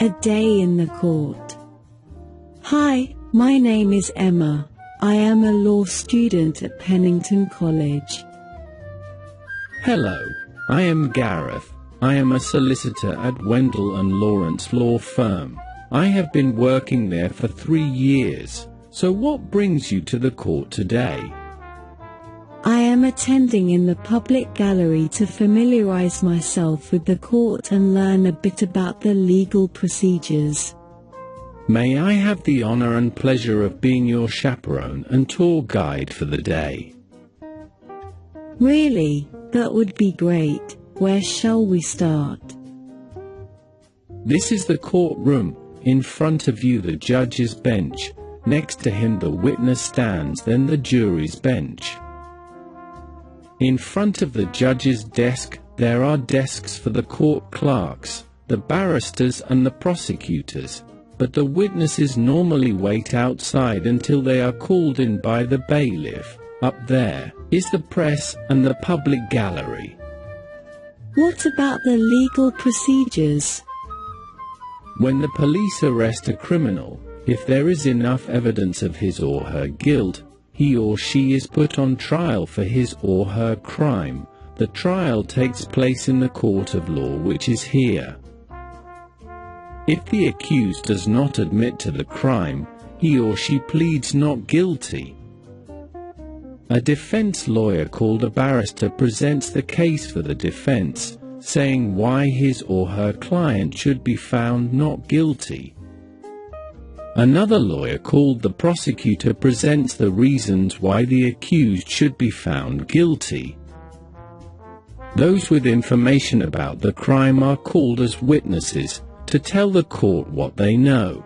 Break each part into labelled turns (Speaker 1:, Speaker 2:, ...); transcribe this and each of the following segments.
Speaker 1: A day in the court. Hi, my name is Emma. I am a law student at Pennington College.
Speaker 2: Hello, I am Gareth. I am a solicitor at Wendell and Lawrence Law Firm. I have been working there for 3 years. So what brings you to the court today?
Speaker 1: I am attending in the public gallery to familiarize myself with the court and learn a bit about the legal procedures.
Speaker 2: May I have the honor and pleasure of being your chaperone and tour guide for the day?
Speaker 1: Really? That would be great. Where shall we start?
Speaker 2: This is the courtroom. In front of you the judge's bench. Next to him the witness stands, then the jury's bench. In front of the judge's desk, there are desks for the court clerks, the barristers and the prosecutors, but the witnesses normally wait outside until they are called in by the bailiff. Up there is the press and the public gallery.
Speaker 1: What about the legal procedures?
Speaker 2: When the police arrest a criminal, if there is enough evidence of his or her guilt, he or she is put on trial for his or her crime. The trial takes place in the court of law, which is here. If the accused does not admit to the crime, he or she pleads not guilty. A defense lawyer called a barrister presents the case for the defense, saying why his or her client should be found not guilty. Another lawyer called the prosecutor presents the reasons why the accused should be found guilty. Those with information about the crime are called as witnesses, to tell the court what they know.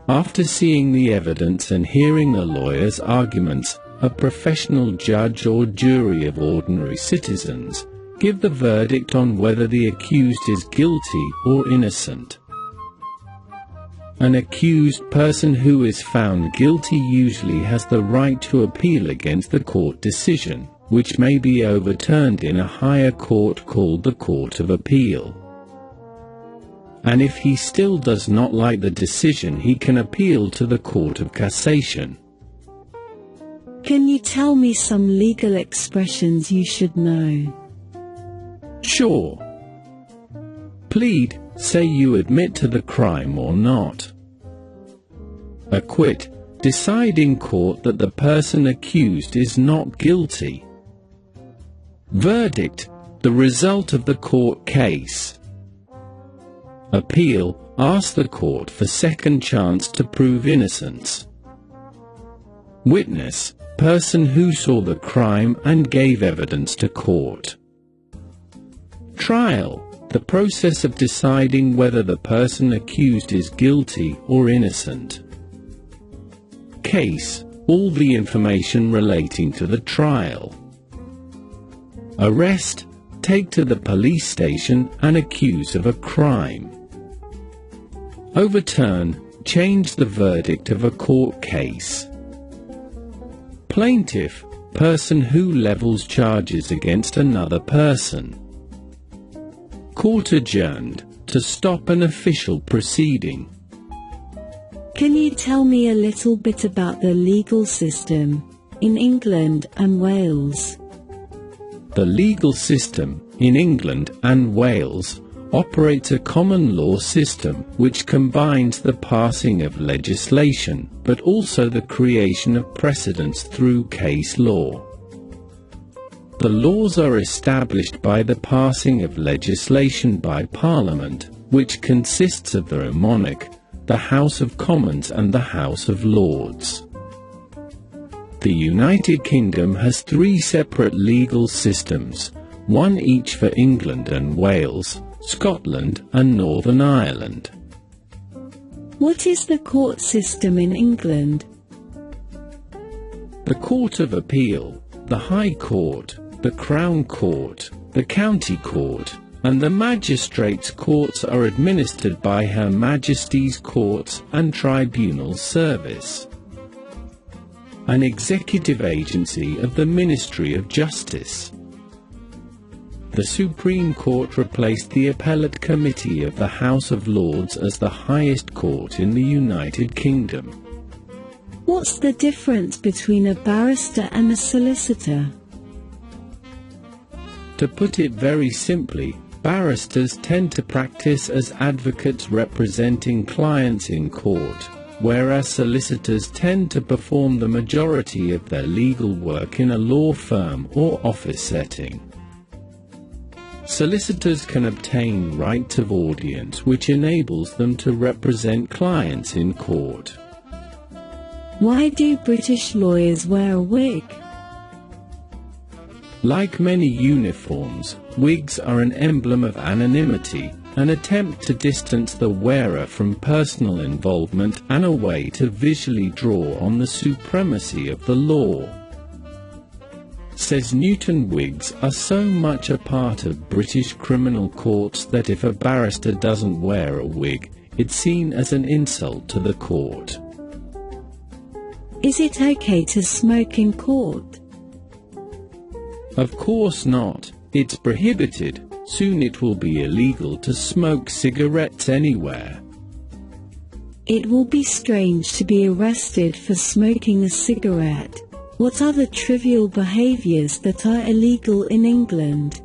Speaker 2: After seeing the evidence and hearing the lawyer's arguments, a professional judge or jury of ordinary citizens give the verdict on whether the accused is guilty or innocent. An accused person who is found guilty usually has the right to appeal against the court decision, which may be overturned in a higher court called the Court of Appeal. And if he still does not like the decision, he can appeal to the Court of Cassation.
Speaker 1: Can you tell me some legal expressions you should know?
Speaker 2: Sure. Plead, say you admit to the crime or not. Acquit, decide in court that the person accused is not guilty. Verdict, the result of the court case. Appeal, ask the court for second chance to prove innocence. Witness, person who saw the crime and gave evidence to court. Trial, the process of deciding whether the person accused is guilty or innocent. Case, all the information relating to the trial. Arrest, take to the police station and accuse of a crime. Overturn, change the verdict of a court case. Plaintiff, person who levels charges against another person. Court adjourned, to stop an official proceeding.
Speaker 1: Can you tell me a little bit about the legal system in England and Wales?
Speaker 2: The legal system in England and Wales operates a common law system which combines the passing of legislation, but also the creation of precedents through case law. The laws are established by the passing of legislation by Parliament, which consists of the monarch, the House of Commons and the House of Lords. The United Kingdom has 3 separate legal systems, one each for England and Wales, Scotland and Northern Ireland.
Speaker 1: What is the court system in England?
Speaker 2: The Court of Appeal, the High Court, the Crown Court, the County Court, and the Magistrates' Courts are administered by Her Majesty's Courts and Tribunal Service, an executive agency of the Ministry of Justice. the Supreme Court replaced the Appellate Committee of the House of Lords as the highest court in the United Kingdom.
Speaker 1: What's the difference between a barrister and a solicitor?
Speaker 2: To put it very simply, barristers tend to practice as advocates representing clients in court, whereas solicitors tend to perform the majority of their legal work in a law firm or office setting. Solicitors can obtain right of audience, which enables them to represent clients in court.
Speaker 1: Why do British lawyers wear a wig?
Speaker 2: Like many uniforms, wigs are an emblem of anonymity, an attempt to distance the wearer from personal involvement and a way to visually draw on the supremacy of the law. Says Newton, wigs are so much a part of British criminal courts that if a barrister doesn't wear a wig, it's seen as an insult to the court.
Speaker 1: Is it okay to smoke in court?
Speaker 2: Of course not. It's prohibited. Soon it will be illegal to smoke cigarettes anywhere.
Speaker 1: It will be strange to be arrested for smoking a cigarette. What are the trivial behaviors that are illegal in England?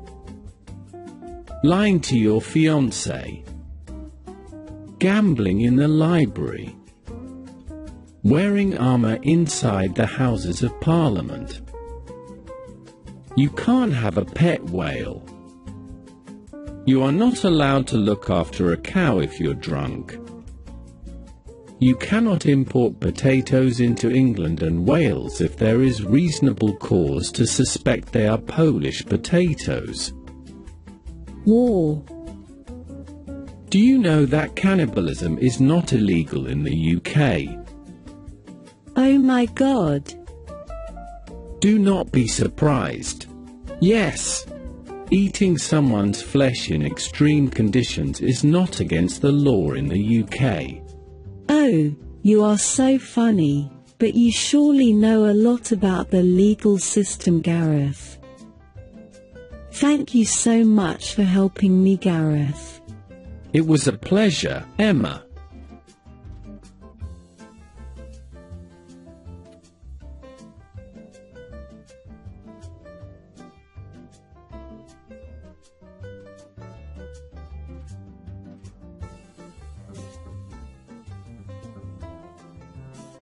Speaker 2: Lying to your fiancé. Gambling in the library. Wearing armour inside the Houses of Parliament. You can't have a pet whale. You are not allowed to look after a cow if you're drunk. You cannot import potatoes into England and Wales if there is reasonable cause to suspect they are Polish potatoes.
Speaker 1: War.
Speaker 2: Do you know that cannibalism is not illegal in the UK?
Speaker 1: Oh my God.
Speaker 2: Do not be surprised. Yes. Eating someone's flesh in extreme conditions is not against the law in the UK.
Speaker 1: Oh, you are so funny, but you surely know a lot about the legal system, Gareth. Thank you so much for helping me, Gareth.
Speaker 2: It was a pleasure, Emma.